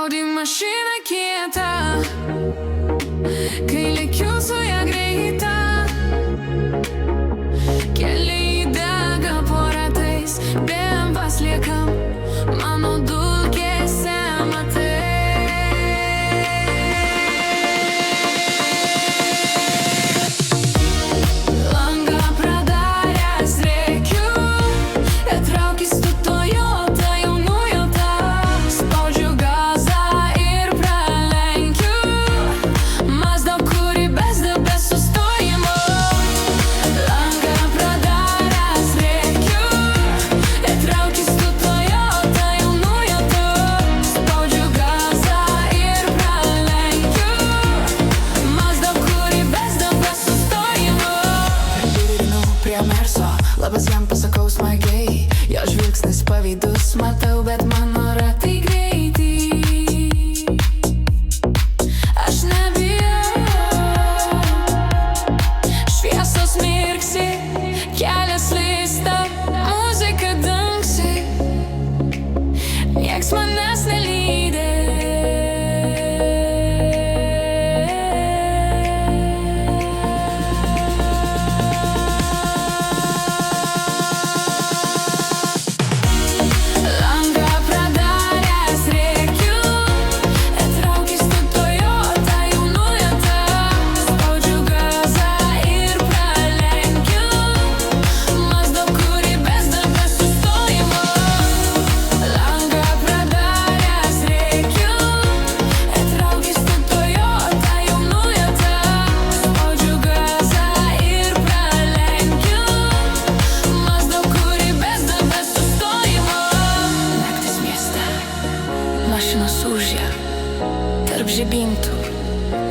Audi mašina kieta, kai lėkiu su ja greita, keliai dega po ratais, bėm pasliekam mano dulkėse matai. Langą pradaręs rėkiu, įtraukęs tu Toyota jau nujautą, spaudžiu gazą ir pralenkiu Mazda, kuri be sustojimo. Langą pradaręs rėkiu, įtraukęs tu Toyota jau nujautą, spaudžiu gazą ir pralenkiu Mazda, kuri be sustojimo. Pirinu prie Merso, labas jam pasakau smagiai, jo žvilgsnis pavydus matau, bet mano ratai greiti. Aš nebijau, šviesos mirksi, kelias lysta, muzika dunksi, nieks manęs nelydi. Langą pradaręs rėkiu, įtraukęs tu Toyota jau nujautą, spaudžiu gazą ir pralenkiu Mazda, kuri be sustojimo. Langą pradaręs rėkiu, įtraukęs tu Toyota jau nujautą, spaudžiu gazą ir pralenkiu Mazda, kuri be sustojimo. Naktis mieste, mašinos ūžia tarp žibintų,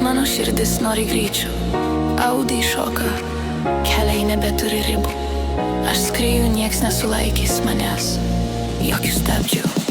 mano širdis nori greičiau. Audi šoka, keliai nebeturi ribų, aš skrieju, nieks nesulaikys manęs, jokių stabdžių.